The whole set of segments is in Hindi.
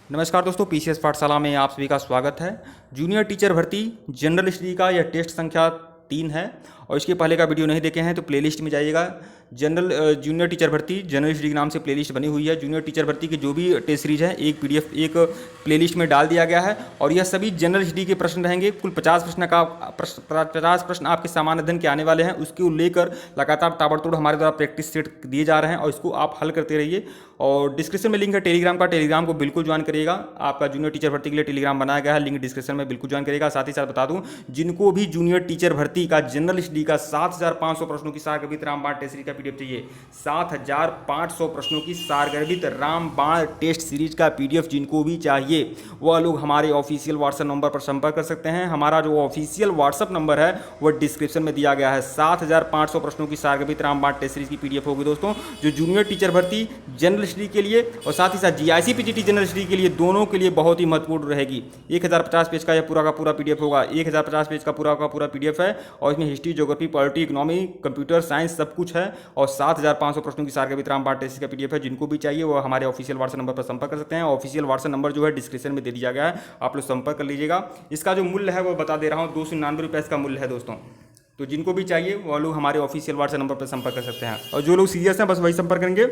नमस्कार दोस्तों, पीसीएस पाठशाला में आप सभी का स्वागत है। जूनियर टीचर भर्ती जनरल स्टडी का यह टेस्ट संख्या 3 है और इसके पहले का वीडियो नहीं देखे हैं तो प्लेलिस्ट में जाइएगा। जूनियर टीचर भर्ती जनरल स्टडी के नाम से प्लेलिस्ट बनी हुई है। जूनियर टीचर भर्ती की जो भी टेस्ट सीरीज है एक पीडीएफ एक प्लेलिस्ट में डाल दिया गया है और यह सभी जनरल स्टडी के प्रश्न रहेंगे। कुल 50 प्रश्न आपके सामान्य अध्ययन के आने वाले हैं। उसको लेकर लगातार ताबड़तोड़ हमारे द्वारा प्रैक्टिस सेट दिए जा रहे हैं और इसको आप हल करते रहिए। और डिस्क्रिप्शन में लिंक है टेलीग्राम का, टेलीग्राम को बिल्कुल ज्वाइन करिएगा। आपका जूनियर टीचर भर्ती के लिए टेलीग्राम बनाया गया है, लिंक डिस्क्रिप्शन में बिल्कुल ज्वाइन करिएगा। साथ ही साथ बता दूं, जिनको भी जूनियर टीचर भर्ती का जनरल स्टडी का 7500 प्रश्नों की सारगर्भित रामबाण टेस्ट सीरीज का पीडीएफ चाहिए, 7500 प्रश्नों की सारगर्भित रामबाण टेस्ट सीरीज का पीडीएफ जिनको भी चाहिए वह लोग हमारे ऑफिशियल व्हाट्सएप नंबर पर संपर्क कर सकते हैं। हमारा जो ऑफिशियल व्हाट्सएप नंबर है वह डिस्क्रिप्शन में दिया गया है। 7500 प्रश्नों की सारगर्भित रामबाण टेस्ट सीरीज की पीडीएफ होगी दोस्तों, जो जूनियर टीचर भर्ती जनरल स्टडी के लिए और साथ ही साथ जीआईसी पीजीटी जनरल स्टडी के लिए दोनों के लिए बहुत ही महत्वपूर्ण रहेगी। 1050 पेज का यह पूरा का पूरा पीडीएफ होगा। 1050 पेज का पूरा पीडीएफ है और इसमें history, geography, polity, economy, computer science सब कुछ है और 7500 प्रश्नों की सारगर्भित रामबाण टेस्ट का पीडीएफ है। जिनको भी चाहिए वो हमारे ऑफिशियल व्हाट्सएप नंबर पर संपर्क कर सकते हैं। ऑफिशियल व्हाट्सएप नंबर जो है डिस्क्रिप्शन में दे दिया गया है, आप लोग संपर्क कर लीजिएगा। इसका जो मूल्य है वो बता दे रहा हूँ, 299 रुपये इसका मूल्य है दोस्तों। तो जिनको भी चाहिए वो लोग हमारे ऑफिशियल व्हाट्सएप नंबर पर संपर्क कर सकते हैं और जो लोग सीरियस हैं बस वही संपर्क करेंगे।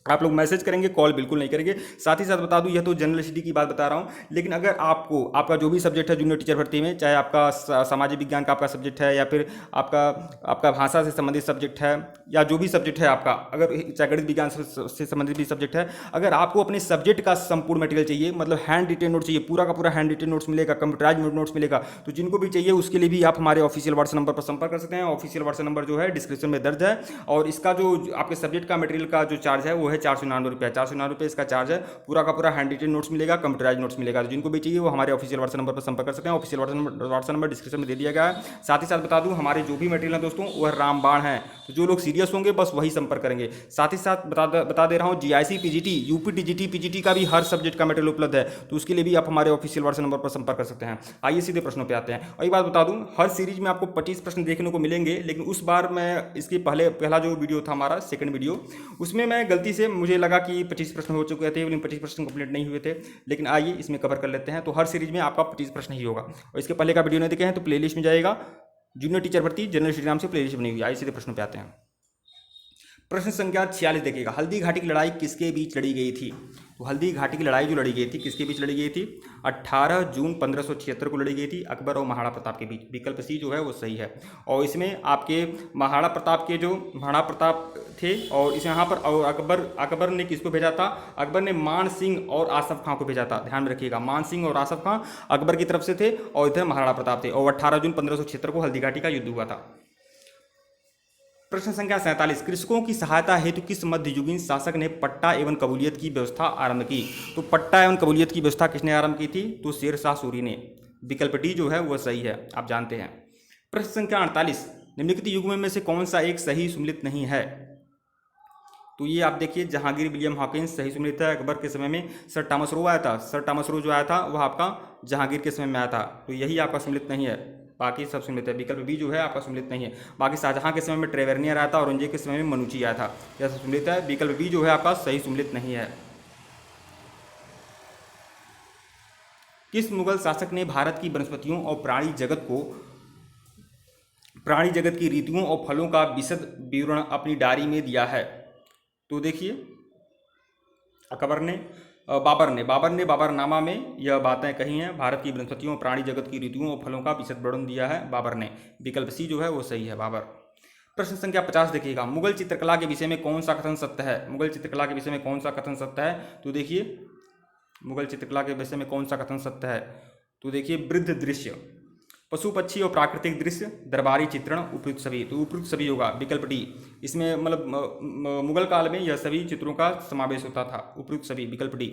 आप लोग मैसेज करेंगे, कॉल बिल्कुल नहीं करेंगे। साथ ही साथ बता दूं, यह तो जनरल स्टडी की बात बता रहा हूं, लेकिन अगर आपको आपका जो भी सब्जेक्ट है जूनियर टीचर भर्ती में, चाहे आपका सामाजिक विज्ञान का आपका सब्जेक्ट है या फिर आपका भाषा से संबंधित सब्जेक्ट है या जो भी सब्जेक्ट है आपका, अगर चाहे गणित विज्ञान से संबंधित भी सब्जेक्ट है, अगर आपको अपने सब्जेक्ट का संपूर्ण मटेरियल चाहिए, मतलब हैंड रिटेन नोट चाहिए, पूरा का पूरा हैंड रिटेन नोट्स मिलेगा, कंप्यूटराइज नोट्स मिलेगा, तो जिनको भी चाहिए उसके लिए भी आप हमारे ऑफिशियल व्हाट्सएप नंबर पर संपर्क कर सकते हैं। ऑफिशियल व्हाट्सएप नंबर जो है डिस्क्रिप्शन में दर्ज है और इसका जो आपके सब्जेक्ट का मटेरियल का जो चार्ज है वो है 499 रुपये। 499 रुपये इसका चार्ज है। पूरा का पूरा हैंड रिटेन नोट्स मिलेगा, कंप्यूटराइज नोट्स मिलेगा। तो जिनको भी चाहिए वो हमारे ऑफिशियल व्हाट्सएप नंबर पर संपर्क कर सकते हैं। ऑफिशियल व्हाट्सएप नंबर डिस्क्रिप्शन में दे दिया गया है। साथ ही साथ बता दूं, हमारे जो भी मटेरियल है दोस्तों वह रामबाण है, तो जो लोग सीरियस होंगे बस वही संपर्क करेंगे। साथ ही साथ बता दे रहा हूँ, GIC PGT, UP TGT, PGT का भी हर सब्जेक्ट का मटेरियल उपलब्ध है, तो उसके लिए भी आप हमारे ऑफिशियल व्हाट्सएप नंबर पर संपर्क कर सकते हैं। आइए सीधे प्रश्नों पर आते हैं। और एक बात बता दूं, हर सीरीज में आपको 25 प्रश्न देखने को मिलेंगे, लेकिन उस बार मैं इसके पहला जो वीडियो था हमारा सेकंड वीडियो, उसमें मैं गलती से मुझे लगा कि 25 प्रश्न हो चुके थे, लेकिन 25 प्रश्न कंप्लीट नहीं हुए थे। लेकिन आइए इसमें कवर कर लेते हैं। तो हर सीरीज में आपका 25 प्रश्न ही होगा और इसके पहले का वीडियो नहीं देखे हैं तो प्लेलिस्ट में जाएगा। जूनियर टीचर भर्ती जनरल स्टडी नाम से प्लेलिस्ट बनी हुई है। आइए सीधे प्रश्नों पे आते हैं। प्रश्न संख्या 46 देखिएगा, हल्दी घाटी की लड़ाई किसके बीच लड़ी गई थी? तो हल्दी घाटी की लड़ाई जो लड़ी गई थी किसके बीच लड़ी गई थी? 18 जून 1576 को लड़ी गई थी, अकबर और महाराणा प्रताप के बीच। विकल्प सी जो है वो सही है। और इसमें आपके महाराणा प्रताप थे और इस यहाँ पर अकबर ने किसको भेजा था? अकबर ने मान सिंह और आसफ खां को भेजा था। ध्यान में रखिएगा, मान सिंह और आसफ खां अकबर की तरफ से थे और इधर महाराणा प्रताप थे और 18 जून 1576 को हल्दी घाटी का युद्ध हुआ था। प्रश्न संख्या 47, कृषकों की सहायता हेतु किस मध्ययुगीन शासक ने पट्टा एवं कबूलियत की व्यवस्था आरंभ की? तो पट्टा एवं कबूलियत की व्यवस्था किसने आरंभ की थी? तो शेर शाह सूरी ने। विकल्प डी जो है वह सही है, आप जानते हैं। प्रश्न संख्या 48, निम्नलिखित युग्म में से कौन सा एक सही सुमेलित नहीं है? तो ये आप देखिए, जहांगीर विलियम हॉकिंस सही सुमेलित है। अकबर के समय में सर टॉमस रो आया था, सर टॉमस रो जो आया था वह आपका जहांगीर के समय में आया था, तो यही आपका सुमेलित नहीं है, बाकी सब सुमेलित है। विकल्प बी जो है आपका सुमेलित नहीं है। बाकी शाहजहां के समय में ट्रेवेर्नियर आया था, औरंगजेब के समय में मनुची आया था, यह सब सुमेलित है। विकल्प बी जो है आपका सही सुमेलित नहीं है। किस मुगल शासक ने भारत की वनस्पतियों और प्राणी जगत की रीतियों और फलों का विशद विवरण अपनी डायरी में दिया है? तो देखिए, बाबर ने बाबरनामा में यह बातें कही हैं। भारत की वनस्पतियों, प्राणी जगत की ऋतुओं और फलों का विशद वर्णन दिया है बाबर ने। विकल्प सी जो है वो सही है, बाबर। प्रश्न संख्या 50 देखिएगा, मुगल चित्रकला के विषय में कौन सा कथन सत्य है? मुगल चित्रकला के विषय में कौन सा कथन सत्य है? तो देखिए, मुगल चित्रकला के विषय में कौन सा कथन सत्य है? तो देखिए, वृद्ध दृश्य, पशु पक्षी और प्राकृतिक दृश्य, दरबारी चित्रण, उपयुक्त सभी। तो उपयुक्त सभी होगा, विकल्प डी। इसमें मतलब मुगल काल में यह सभी चित्रों का समावेश होता था, उपयुक्त सभी, विकल्प डी।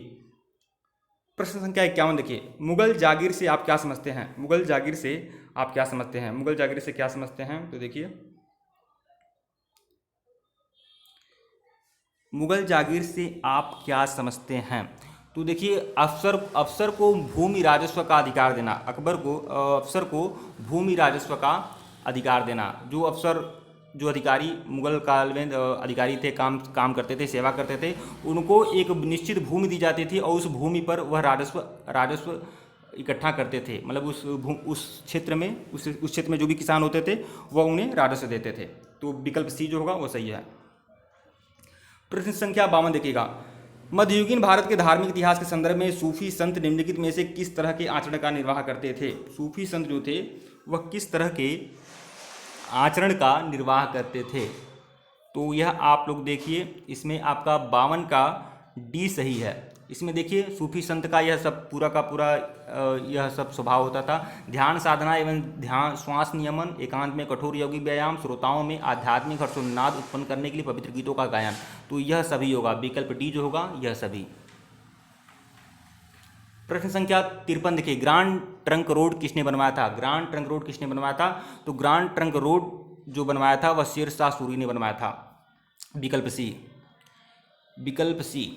प्रश्न संख्या 51 देखिए, मुगल जागीर से आप क्या समझते हैं? मुगल जागीर से आप क्या समझते हैं? मुगल जागीर से क्या समझते हैं? तो देखिए, मुगल जागीर से आप क्या समझते हैं? तो देखिए, अफसर को भूमि राजस्व का अधिकार देना, अफसर को भूमि राजस्व का अधिकार देना। जो अफसर जो अधिकारी मुगल काल में अधिकारी थे, काम करते थे, सेवा करते थे, उनको एक निश्चित भूमि दी जाती थी और उस भूमि पर वह राजस्व इकट्ठा करते थे। मतलब उस क्षेत्र में उस क्षेत्र में जो भी किसान होते थे वह उन्हें राजस्व देते थे। तो विकल्प सी जो होगा वो सही है। प्रश्न संख्या 52 देखिएगा, मध्ययुगीन भारत के धार्मिक इतिहास के संदर्भ में सूफी संत निम्नलिखित में से किस तरह के आचरण का निर्वाह करते थे? सूफी संत जो थे वह किस तरह के आचरण का निर्वाह करते थे? तो यह आप लोग देखिए, इसमें आपका 52 का डी सही है। इसमें देखिए सूफी संत का यह सब पूरा का पूरा यह सब स्वभाव होता था। ध्यान साधना एवं ध्यान, श्वास नियमन, एकांत में कठोर योगी व्यायाम, श्रोताओं में आध्यात्मिक हर्षोन्नाद उत्पन्न करने के लिए पवित्र गीतों का गायन। तो यह सभी होगा, विकल्प डी जो होगा यह सभी। प्रश्न संख्या 53 देखिए, ग्रांड ट्रंक रोड किसने बनवाया था? ग्रांड ट्रंक रोड किसने बनवाया था? तो ग्रांड ट्रंक रोड जो बनवाया था वह शेर शाह सूरी ने बनवाया था। विकल्प सी, विकल्प सी।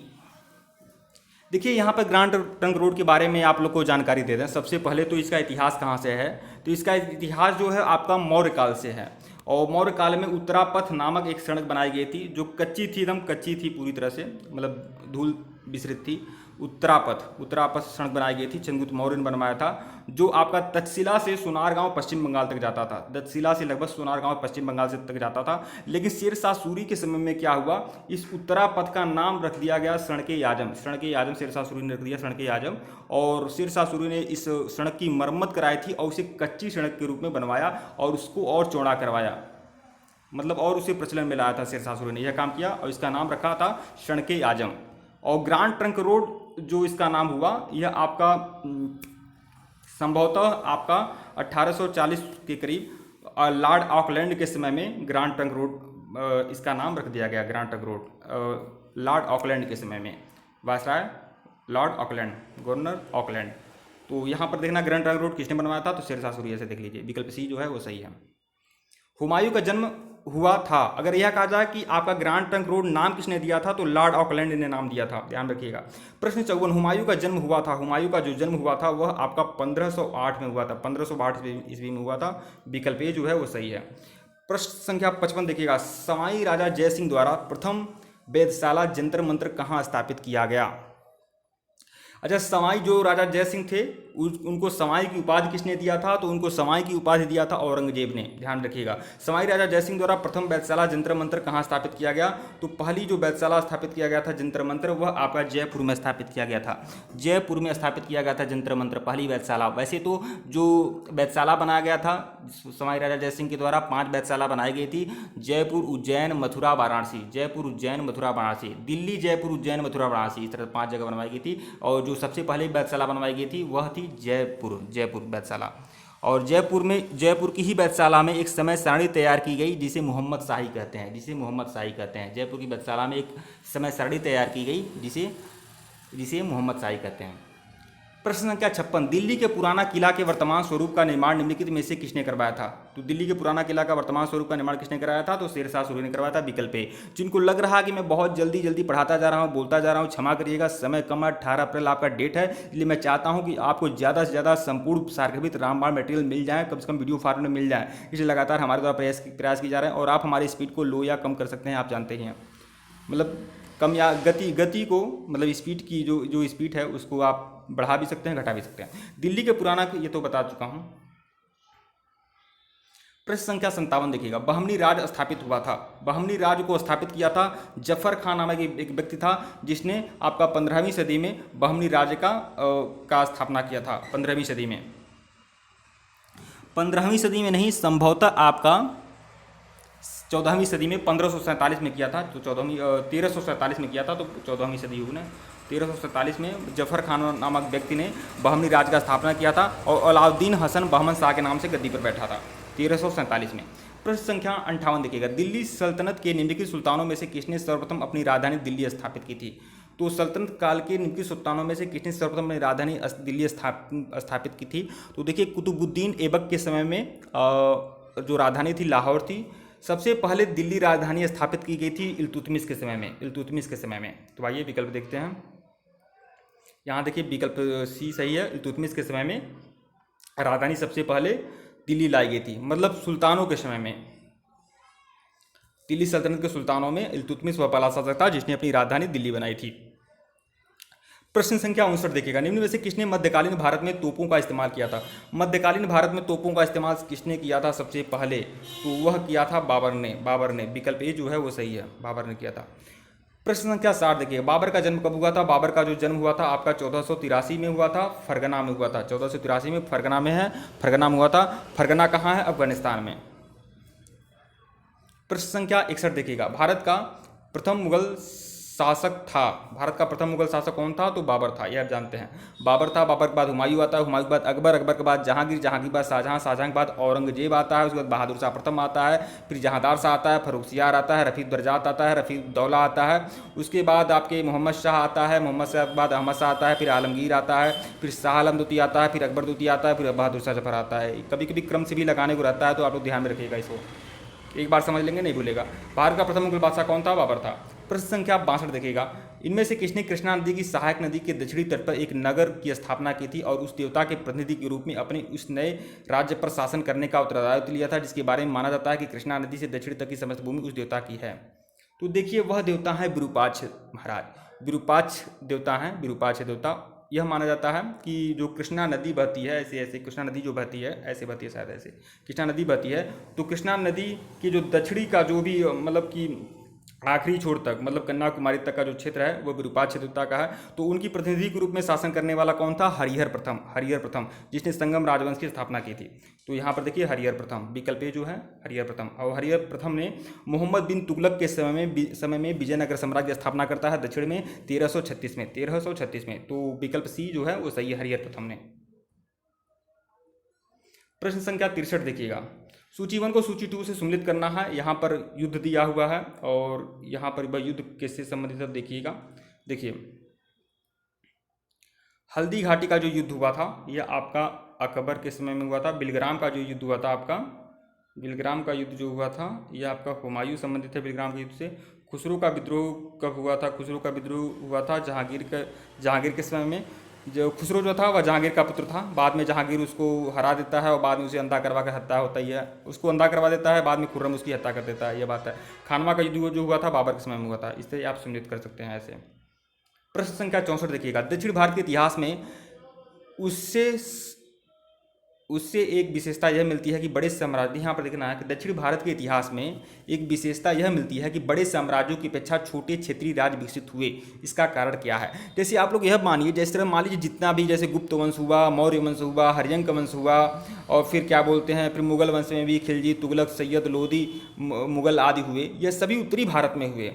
देखिए यहाँ पर ग्रांड ट्रंक रोड के बारे में आप लोग को जानकारी दे दें। सबसे पहले तो इसका इतिहास कहाँ से है? तो इसका इतिहास जो है आपका मौर्य काल से है। और मौर्य काल में उत्तरापथ नामक एक सड़क बनाई गई थी जो कच्ची थी, एकदम कच्ची थी पूरी तरह से, मतलब धूल मिश्रित थी। उत्तरापथ सड़क बनाई गई थी, चंद्रगुप्त मौर्य ने बनवाया था, जो आपका तक्षशिला से सोनारगांव पश्चिम बंगाल तक जाता था। तक्षशिला से लगभग सोनारगांव पश्चिम बंगाल से तक जाता था। लेकिन शेर शाह सूरी के समय में क्या हुआ, इस उत्तरापथ का नाम रख दिया गया सड़क-ए-आजम। सड़क-ए-आजम शेर शाह सूरी ने रख दिया सड़क-ए-आजम। और शेर शाह सूरी ने इस सड़क की मरम्मत कराई थी और उसे कच्ची सड़क के रूप में बनवाया और उसको और चौड़ा करवाया, मतलब और उसे प्रचलन में लाया था। शेर शाह सूरी ने यह काम किया और इसका नाम रखा था सड़क-ए-आजम। और ग्रांड ट्रंक रोड जो इसका नाम हुआ, यह आपका संभवतः आपका 1840 के करीब लॉर्ड ऑकलैंड के समय में ग्रांड ट्रंक रोड इसका नाम रख दिया गया। Grand trunk road Lord Auckland के समय में, viceroy Lord Auckland, governor Auckland. तो यहाँ पर देखना ग्रांड ट्रंक रोड किसने बनवाया था? तो शेर शाह सूरी से देख लीजिए। विकल्प सी जो है वो सही है। हुमायूं का जन्म हुआ था, अगर यह कहा जाए कि आपका ग्रांड ट्रंक रोड नाम किसने दिया था, तो लॉर्ड ऑकलैंड ने नाम दिया था, ध्यान रखिएगा। प्रश्न 54, हुमायूं का जन्म हुआ था। हुमायूं का जो जन्म हुआ था वह आपका 1508 में हुआ था, 1508 ईस्वी में हुआ था। विकल्प ए जो है वो सही है। प्रश्न संख्या 55 देखिएगा, सवाई राजा जयसिंह द्वारा प्रथम वेधशाला जंतर मंत्र कहाँ स्थापित किया गया? अच्छा, सवाई जो राजा जयसिंह थे उनको सवाई की उपाधि किसने दिया था? तो उनको सवाई की उपाधि दिया था औरंगजेब ने, ध्यान रखिएगा। सवाई राजा जयसिंह द्वारा प्रथम वेधशाला जंतर मंत्र कहाँ स्थापित किया गया? तो पहली जो वेधशाला स्थापित किया गया था जंतर मंत्र, वह आपका जयपुर में स्थापित किया गया था। जयपुर में स्थापित किया गया था जंतर मंत्र, पहली वेधशाला। वैसे तो जो वेधशाला बनाया गया था सवाई राजा जयसिंह के द्वारा 5 वेधशाला बनाई गई थी, जयपुर, उज्जैन, मथुरा, वाराणसी। जयपुर, उज्जैन, मथुरा, वाराणसी। दिल्ली, जयपुर, उज्जैन, मथुरा, वाराणसी, इस तरह 5 जगह बनवाई गई थी। और जो सबसे पहले वेधशाला बनवाई गई थी वह थी जयपुर वेधशाला। और जयपुर की ही वेधशाला में एक समय सारणी तैयार की गई जिसे मोहम्मद शाही कहते हैं, जयपुर की वेधशाला में एक समय सारणी तैयार की गई जिसे मोहम्मद शाही कहते हैं। प्रश्न संख्या 56, दिल्ली के पुराना किला के वर्तमान स्वरूप का निर्माण निम्नलिखित में से किसने करवाया था? तो दिल्ली के पुराना किला का वर्तमान स्वरूप का निर्माण किसने कराया था? तो शेर शाह सूरी ने करवाया था। विकल्प ए। जिनको लग रहा है कि मैं बहुत जल्दी पढ़ाता जा रहा हूँ, बोलता जा रहा हूँ, क्षमा करिएगा, समय कम है, 18 अप्रैल आपका डेट है, इसलिए मैं चाहता हूँ कि आपको ज़्यादा से ज़्यादा संपूर्ण सारगर्भित रामबाण मटेरियल मिल जाए, कम से कम वीडियो फॉर्मेट में मिल जाए। इसलिए लगातार हमारे द्वारा प्रयास किए जा रहे हैं। और आप हमारी स्पीड को लो या कम कर सकते हैं, आप जानते ही हैं, मतलब कम या गति को, मतलब स्पीड की जो स्पीड है उसको आप बढ़ा भी सकते हैं, घटा भी सकते हैं। दिल्ली के पुराना ये तो बता चुका हूं। प्रश्न संख्या 57 देखिएगा, बहमनी राज स्थापित हुआ था। बहमनी राज को स्थापित किया था जफर खान नामक एक व्यक्ति था, जिसने आपका 15वीं सदी में बहमनी राज का स्थापना किया था। 15वीं सदी में, 15वीं सदी में नहीं, संभवतः आपका 14वीं सदी में 1547 में किया था। तो 1347 में किया था, तो 14वीं सदी हुई ना। 1347 में जफर खान नामक व्यक्ति ने बहमनी राज का स्थापना किया था और अलाउद्दीन हसन बहमन शाह के नाम से गद्दी पर बैठा था 1347 में। प्रश्न संख्या 58 देखिएगा, दिल्ली सल्तनत के निम्नलिखित सुल्तानों में से किसने सर्वप्रथम अपनी राजधानी दिल्ली स्थापित की थी? तो सल्तनत काल के निम्नलिखित सुल्तानों में से किसने सर्वप्रथम अपनी राजधानी दिल्ली स्थापित की थी? तो देखिए, कुतुबुद्दीन ऐबक के समय में जो राजधानी थी लाहौर थी। सबसे पहले दिल्ली राजधानी स्थापित की गई थी इल्तुतमिश के समय में। तो आइए विकल्प देखते हैं। यहाँ देखिए विकल्प सी सही है। इल्तुतमिश के समय में राजधानी सबसे पहले दिल्ली लाई गई थी, मतलब सुल्तानों के समय में। दिल्ली सल्तनत के सुल्तानों में इल्तुतमिश वह पहला शासक था जिसने अपनी राजधानी दिल्ली बनाई थी। प्रश्न संख्या 59 देखिएगा, निम्न में से किसने मध्यकालीन भारत में तोपों का इस्तेमाल किया था? मध्यकालीन भारत में तोपों का इस्तेमाल किसने किया था सबसे पहले? तो वह किया था बाबर ने। विकल्प ए जो है वो सही है, बाबर ने किया था। प्रश्न संख्या 60 देखिए, बाबर का जन्म कब हुआ था? बाबर का जो जन्म हुआ था आपका 1483 में हुआ था, फरगना में हुआ था। 1483 में फरगना में है, फरगना में हुआ था। फरगना कहाँ है? अफगानिस्तान में। प्रश्न संख्या 61 देखिएगा, भारत का प्रथम मुगल शासक कौन था? तो बाबर था, यह आप जानते हैं। बाबर था, बाबर के बाद हुमायूं आता है, हुमायूं के बाद अकबर, अकबर के बाद जहांगीर, जहांगीर के बाद शाहजहां, शाहजहां के बाद औरंगजेब आता है, उसके बाद बहादुर शाह प्रथम आता है, फिर जहांदार शाह आता है, फर्रुखसियार आता है, रफीक दर्जात आता है, रफीक दौला आता है, उसके बाद आपके मोहम्मद शाह आता है, मोहम्मद शाह के बाद अहमद शाह आता है, फिर आलमगीर आता है, फिर शाह आलम द्वितीय आता है, फिर अकबर द्वितीय आता है, फिर बहादुर शाह जफर आता है। कभी कभी क्रम से भी लगाने को रहता है, तो आप लोग ध्यान में रखिएगा इसको, एक बार समझ लेंगे नहीं भूलेगा। भारत का प्रथम मुगल बादशाह कौन था? बाबर था। प्रश्न संख्या 62 देखिएगा, इनमें से किसने कृष्णा नदी की सहायक नदी के दक्षिणी तट पर एक नगर की स्थापना की थी और उस देवता के प्रतिनिधि के रूप में अपने उस नए राज्य पर शासन करने का उत्तरदायित्व लिया था, जिसके बारे में माना जाता है कि कृष्णा नदी से दक्षिण तक की समस्त भूमि उस देवता की है? तो देखिए वह देवता है विरूपाक्ष महाराज। विरूपाक्ष देवता हैं, विरूपाक्ष देवता। यह माना जाता है कि जो कृष्णा नदी बहती है ऐसे ऐसे, कृष्णा नदी जो बहती है ऐसे बहती है, शायद ऐसे कृष्णा नदी बहती है, तो कृष्णा नदी की जो दक्षिणी का जो भी मतलब कि आखिरी छोर तक, मतलब कन्याकुमारी तक का जो क्षेत्र है वो विरूपाक्ष देवता का है। तो उनकी प्रतिनिधि के रूप में शासन करने वाला कौन था? हरिहर प्रथम। हरिहर प्रथम जिसने संगम राजवंश की स्थापना की थी। तो यहाँ पर देखिए हरिहर प्रथम, विकल्प ए जो है हरिहर प्रथम। और हरिहर प्रथम ने मोहम्मद बिन तुगलक के समय में विजयनगर साम्राज्य की स्थापना करता है दक्षिण में 1336 में। तो विकल्प सी जो है वो सही है, हरिहर प्रथम ने। प्रश्न संख्या 63 देखिएगा, सूची 1 को सूची 2 से सम्मिलित करना है। यहाँ पर युद्ध दिया हुआ है और यहाँ पर वह युद्ध किससे संबंधित है देखिएगा। देखिए हल्दी घाटी का जो युद्ध हुआ था यह आपका अकबर के समय में हुआ था। बिलग्राम का जो युद्ध हुआ था आपका, बिलग्राम का युद्ध जो हुआ था यह आपका हुमायूं संबंधित है बिलग्राम के युद्ध से। खुसरो का विद्रोह कब हुआ था? खुसरो का विद्रोह हुआ था जहांगीर के समय में। जो खुसरो जो था वह जहांगीर का पुत्र था, बाद में जहांगीर उसको हरा देता है और बाद में उसे अंधा करवा कर हत्या होता ही है, उसको अंधा करवा देता है, बाद में खुर्रम उसकी हत्या कर देता है, यह बात है। खानवा का युद्ध जो हुआ था बाबर के समय में हुआ था। इस तरह आप सम्मिलित कर सकते हैं ऐसे। प्रश्न संख्या 64 देखिएगा, दक्षिण भारत के इतिहास में उससे एक विशेषता यह मिलती है कि बड़े साम्राज्य, यहाँ पर देखना है कि दक्षिण भारत के इतिहास में एक विशेषता यह मिलती है कि बड़े साम्राज्यों की अपेक्षा छोटे क्षेत्रीय राज्य विकसित हुए। इसका कारण क्या है? जैसे आप लोग यह मानिए, जैसे तरह मान लीजिए जितना भी जैसे गुप्त वंश हुआ, मौर्य वंश हुआ, हरियंक वंश हुआ, और फिर क्या बोलते हैं, फिर मुगल वंश में भी खिलजी, तुगलक, सैयद, लोदी, मुगल आदि हुए। यह सभी उत्तरी भारत में हुए,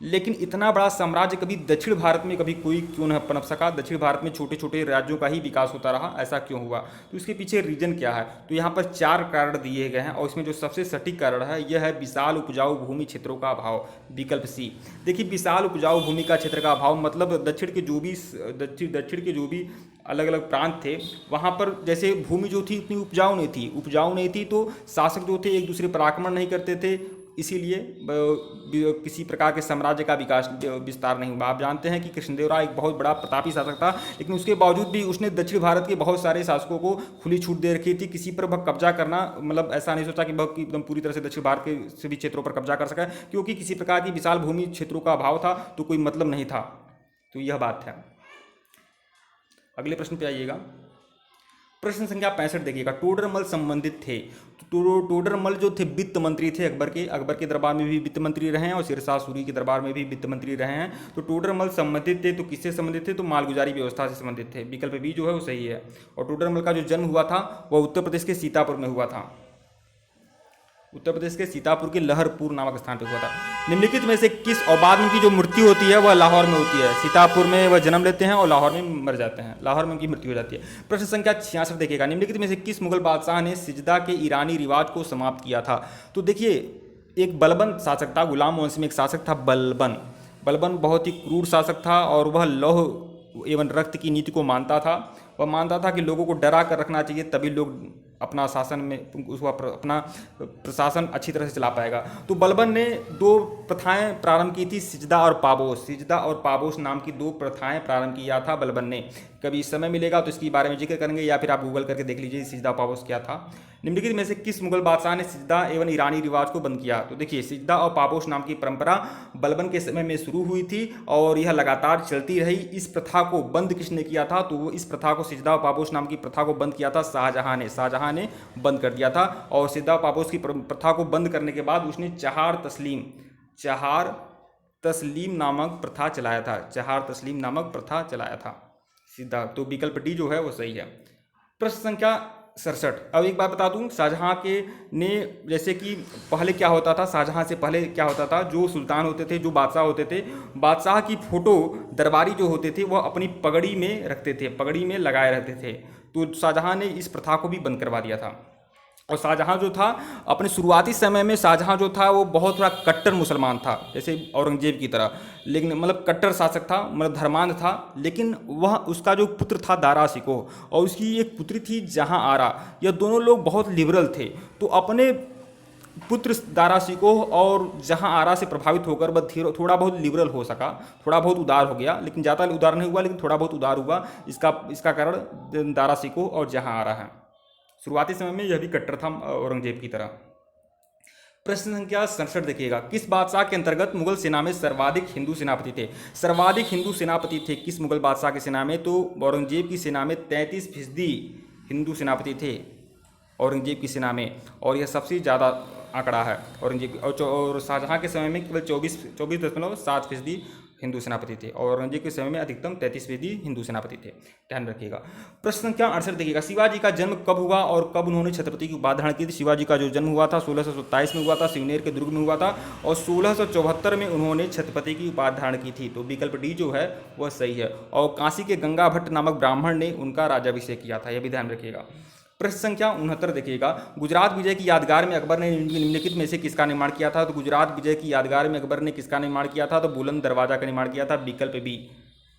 लेकिन इतना बड़ा साम्राज्य कभी दक्षिण भारत में कभी कोई क्यों न पनप सका? दक्षिण भारत में छोटे छोटे राज्यों का ही विकास होता रहा, ऐसा क्यों हुआ? तो इसके पीछे रीजन क्या है? तो यहाँ पर 4 कारण दिए गए हैं और इसमें जो सबसे सटीक कारण है यह है विशाल उपजाऊ भूमि क्षेत्रों का अभाव, विकल्प सी। देखिए विशाल उपजाऊ भूमि का क्षेत्र का अभाव मतलब दक्षिण के जो भी अलग अलग प्रांत थे वहाँ पर जैसे भूमि जो थी इतनी उपजाऊ नहीं थी, तो शासक जो थे एक दूसरे पर आक्रमण नहीं करते थे, इसीलिए किसी प्रकार के साम्राज्य का विस्तार नहीं हुआ। आप जानते हैं कि कृष्णदेवराय एक बहुत बड़ा प्रतापी शासक था, लेकिन उसके बावजूद भी उसने दक्षिण भारत के बहुत सारे शासकों को खुली छूट दे रखी थी। किसी पर वह कब्जा करना, मतलब ऐसा नहीं सोचा कि वह एकदम पूरी तरह से दक्षिण भारत के सभी क्षेत्रों पर कब्जा कर सका, क्योंकि किसी प्रकार की विशाल भूमि क्षेत्रों का अभाव था, तो कोई मतलब नहीं था। तो यह बात है। अगले प्रश्न पे आइएगा। प्रश्न संख्या 65 देखिएगा, टोडरमल संबंधित थे। तो टोडरमल जो थे वित्त मंत्री थे अकबर के दरबार में भी वित्त मंत्री रहे हैं और शेरशाह सूरी के दरबार में भी वित्त मंत्री रहे हैं। तो टोडरमल संबंधित थे, तो किससे संबंधित थे? तो मालगुजारी व्यवस्था से संबंधित थे, विकल्प बी जो है वो सही है। और टोडरमल का जो जन्म हुआ था वह उत्तर प्रदेश के सीतापुर में हुआ था, उत्तर प्रदेश के सीतापुर के लहरपुर नामक स्थान पर हुआ था। निम्नलिखित में से किस, और बाद में उनकी जो मृत्यु होती है वह लाहौर में होती है। सीतापुर में वह जन्म लेते हैं और लाहौर में मर जाते हैं, लाहौर में उनकी मृत्यु हो जाती है। प्रश्न संख्या 66 देखिएगा, निम्नलिखित में से किस मुगल बादशाह ने सिजदा के ईरानी रिवाज को समाप्त किया था? तो देखिए एक बलबन शासक था, गुलाम वंश में एक शासक था बलबन बहुत ही क्रूर शासक था और वह लौह एवं रक्त की नीति को मानता था। वह मानता था कि लोगों को डरा कर रखना चाहिए, तभी लोग अपना शासन में उसको अपना प्रशासन अच्छी तरह से चला पाएगा। तो बलबन ने 2 प्रथाएं प्रारंभ की थी, सिजदा और पाबोस नाम की 2 प्रथाएं प्रारंभ किया था बलबन ने। कभी समय मिलेगा तो इसके बारे में जिक्र करेंगे, या फिर आप गूगल करके देख लीजिए सिजदा और पापोश क्या था। निम्नलिखित में से किस मुगल बादशाह ने सिजदा एवं ईरानी रिवाज को बंद किया? तो देखिए, सिजदा और पापोश नाम की परंपरा बलबन के समय में शुरू हुई थी और यह लगातार चलती रही। इस प्रथा को बंद किसने किया था? तो इस प्रथा को, सिजदा और पापोश नाम की प्रथा को बंद किया था शाहजहां ने। शाहजहां ने बंद कर दिया था। और सिजदा और पापोश की प्रथा को बंद करने के बाद उसने चहार तस्लीम नामक प्रथा चलाया था। चहार तस्लीम नामक प्रथा चलाया था सीधा। तो विकल्प डी जो है वो सही है। प्रश्न संख्या 67। अब एक बात बता दूं, शाहजहां के ने, जैसे कि पहले क्या होता था, शाहजहां से पहले क्या होता था, जो सुल्तान होते थे, जो बादशाह होते थे, बादशाह की फोटो दरबारी जो होते थे वह अपनी पगड़ी में रखते थे, पगड़ी में लगाए रहते थे। तो शाहजहां ने इस प्रथा को भी बंद करवा दिया था। और शाहजहां जो था, अपने शुरुआती समय में शाहजहां जो था वो बहुत थोड़ा कट्टर मुसलमान था, जैसे औरंगजेब की तरह, लेकिन मतलब कट्टर शासक था, मतलब धर्मांध था। लेकिन वह, उसका जो पुत्र था दारा शिकोह और उसकी एक पुत्री थी जहां आरा, यह दोनों लोग बहुत लिबरल थे। तो अपने पुत्र दारा शिकोह और जहां आरा से प्रभावित होकर वह थोड़ा बहुत लिबरल हो सका, थोड़ा बहुत उदार हो गया, लेकिन ज़्यादा उदार नहीं हुआ, लेकिन थोड़ा बहुत उदार हुआ। इसका कारण दारा शिकोह और जहां आरा है। शुरुआती समय में यह भी कट्टर था औरंगजेब की तरह। प्रश्न संख्या 67 देखिएगा, किस बादशाह के अंतर्गत मुगल सेना में सर्वाधिक हिंदू सेनापति थे? सर्वाधिक हिंदू सेनापति थे किस मुगल बादशाह की सेना में? तो औरंगजेब की सेना में 33% हिंदू सेनापति थे औरंगजेब की सेना में, और यह सबसे ज़्यादा आंकड़ा है औरंगजेब। और शाहजहां के समय में केवल 24.7% हिंदू सेनापति थे, और औरंगजेब के समय में अधिकतम 33% हिंदू सेनापति थे। ध्यान रखिएगा। प्रश्न संख्या 68 देखिएगा, शिवाजी का जन्म कब हुआ और कब उन्होंने छत्रपति की उपाधि धारण की थी? शिवाजी का जो जन्म हुआ था 1627 में हुआ था, सिवनेर के दुर्ग में हुआ था, और 1674 में उन्होंने छत्रपति की उपाधि धारण की थी। तो विकल्प डी जो है वह सही है। और काशी के गंगा भट्ट नामक ब्राह्मण ने उनका राज्याभिषेक किया था, यह भी ध्यान रखिएगा। प्रश्न संख्या 69 देखिएगा, गुजरात विजय की यादगार में अकबर ने निम्नलिखित में से किसका निर्माण किया था? तो गुजरात विजय की यादगार में अकबर ने किसका निर्माण किया था? तो बुलंद दरवाजा का निर्माण किया था।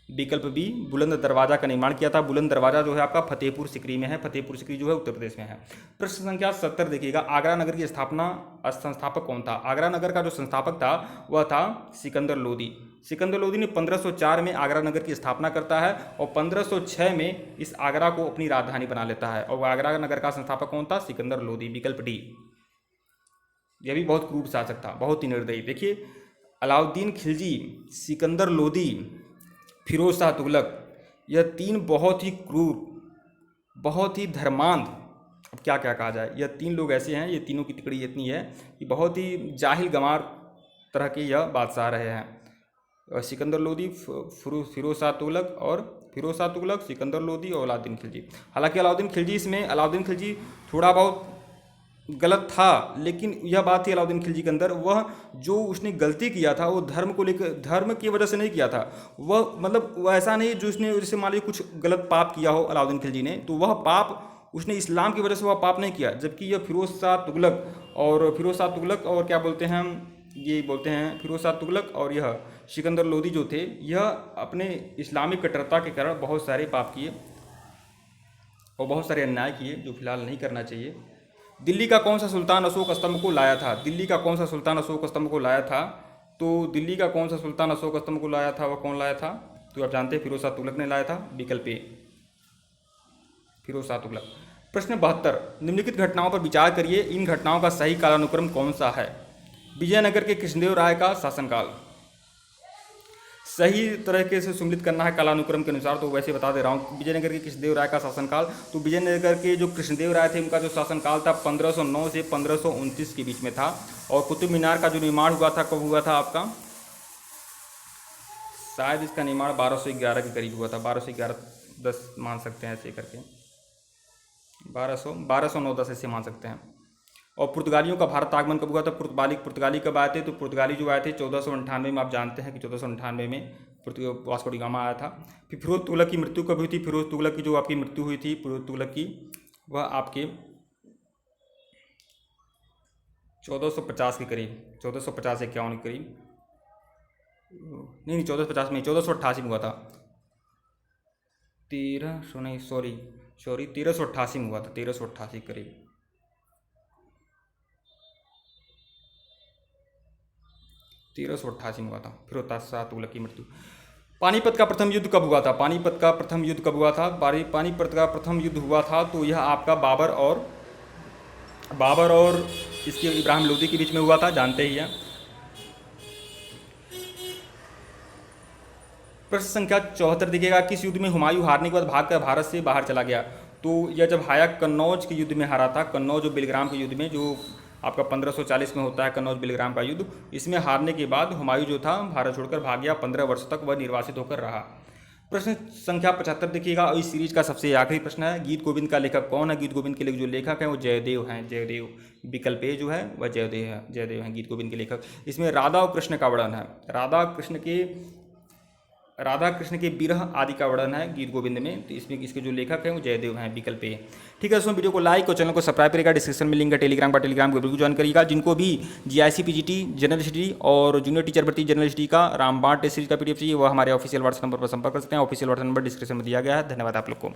विकल्प बी बुलंद दरवाजा का निर्माण किया था। बुलंद दरवाजा जो है आपका फतेहपुर सिकरी में है। फतेहपुर सिकरी जो है उत्तर प्रदेश में है। प्रश्न संख्या 70 देखिएगा, आगरा नगर की संस्थापक कौन था? आगरा नगर का जो संस्थापक था वह था सिकंदर लोदी। सिकंदर लोदी ने 1504 में आगरा नगर की स्थापना करता है और 1506 में इस आगरा को अपनी राजधानी बना लेता है। और आगरा नगर का संस्थापक कौन था? सिकंदर लोदी। विकल्प डी। यह भी बहुत क्रूर शासक था, बहुत ही निर्दयी। देखिए, अलाउद्दीन खिलजी, सिकंदर लोदी, फिरोज शाह तुगलक, यह तीन बहुत ही क्रूर, बहुत ही धर्मांध, अब क्या क्या कहा जाए, यह तीन लोग ऐसे हैं, ये तीनों की तिकड़ी इतनी है कि बहुत ही जाहिल गंवार तरह के यह बादशाह रहे हैं। सिकंदर लोदी, फिरोज शाह तुगलक, सिकंदर लोदी और अलाउद्दीन खिलजी। हालांकि अलाउद्दीन खिलजी थोड़ा बहुत गलत था, लेकिन यह बात थी अलाउद्दीन खिलजी के अंदर, वह जो उसने गलती किया था वो धर्म को लेकर, धर्म की वजह से नहीं किया था। वह मतलब वह ऐसा नहीं जो उसने, जैसे मान लीजिए कुछ गलत पाप किया हो अलाउद्दीन खिलजी ने, तो वह पाप उसने इस्लाम की वजह से वह पाप नहीं किया। जबकि यह फिरोज शाह तुगलक और क्या बोलते हैं हम, ये बोलते हैं फिरोज शाह तुगलक और यह सिकंदर लोदी जो थे, यह अपने इस्लामिक कट्टरता के कारण बहुत सारे पाप किए और बहुत सारे अन्याय किए जो फिलहाल नहीं करना चाहिए। दिल्ली का कौन सा सुल्तान अशोक स्तंभ को लाया था? दिल्ली का कौन सा सुल्तान अशोक स्तंभ को लाया था? तो दिल्ली का कौन सा सुल्तान अशोक स्तंभ को लाया था, वह कौन लाया था? तो आप जानते हैं फिरोज शाह तुगलक ने लाया था। विकल्प ए, फिरोज शाह तुगलक। प्रश्न 72, निम्नलिखित घटनाओं पर विचार करिए, इन घटनाओं का सही कालानुक्रम कौन सा है? विजयनगर के कृष्णदेव राय का शासनकाल, सही तरीके से सुमिलित करना है कालानुक्रम के अनुसार, तो वैसे बता दे रहा हूँ। विजयनगर के कृष्णदेव राय का शासनकाल, तो विजयनगर के जो कृष्णदेव राय थे उनका जो शासनकाल था 1509 से 1529 के बीच में था। और कुतुब मीनार का जो निर्माण हुआ था कब हुआ था आपका? शायद इसका निर्माण 1211 के करीब हुआ था, 1211-10 मान सकते हैं ऐसे करके, 1209-10 ऐसे मान सकते हैं। और पुर्तगालियों का भारत आगमन कब हुआ था? पुर्तगाली कब आए थे? तो पुर्तगाली जो आए थे 1498 में। आप जानते हैं कि 1498 में वास्को डी गामा आया था। फिर फिरोज तुगलक की मृत्यु कब हुई थी? फिरोज तुगलक की जो आपकी मृत्यु हुई थी फिरोज तुगलक की, वह आपके 1450 के करीब, 1450-51 के करीब, नहीं 1450 में, 1488 में हुआ था। 1388 में हुआ था, 1388 के करीब, 1388 में हुआ था फिरोज शाह तुगलक की मृत्यु। पानीपत का प्रथम युद्ध कब हुआ था? पानीपत का प्रथम युद्ध कब हुआ था? पानीपत का प्रथम युद्ध हुआ था तो यह आपका बाबर और इसके इब्राहिम लोदी के बीच में हुआ था, जानते ही हैं। प्रश्न संख्या 74 देखिएगा, किस युद्ध में हुमायूं हारने के बाद भागकर भारत से बाहर चला गया? तो यह जब हाया कन्नौज के युद्ध में हारा था, कन्नौज और बेलग्राम के युद्ध में, जो आपका 1540 में होता है कन्नौज बेलग्राम का युद्ध। इसमें हारने के बाद हुमायूं जो था भारत छोड़कर भाग गया, 15 वर्ष तक वह निर्वासित होकर रहा। प्रश्न संख्या 75 देखिएगा, और इस सीरीज का सबसे आखिरी प्रश्न है, गीत गोविंद का लेखक कौन है? गीत गोविंद के लिए जो लेखक हैं वो जयदेव हैं, जयदेव। विकल्प ए जो है वह जयदेव हैं गीत गोविंद के लेखक। इसमें राधा और कृष्ण का वर्णन है, राधा कृष्ण के विरह आदि का वर्णन है गीत गोविंद में, तो इसमें इसके जो लेखक हैं वो जयदेव हैं, विकल्प ए। ठीक है दोस्तों, वीडियो को लाइक और चैनल को सब्सक्राइब करिएगा। डिस्क्रिप्शन में लिंक है टेलीग्राम का, टेलीग्राम को बिल्कुल ज्वाइन करिएगा। जिनको भी जीआईसी पीजीटी जनरल हिस्ट्री और जूनियर टीचर भर्ती जनरल हिस्ट्री का रामबाण टेस्ट सीरीज का पीडीएफ चाहिए, वो हमारे ऑफिशियल व्हाट्सएप नंबर पर संपर्क कर सकते हैं। ऑफिशियल व्हाट्सएप नंबर डिस्क्रिप्शन में दिया गया है। धन्यवाद आप लोग को।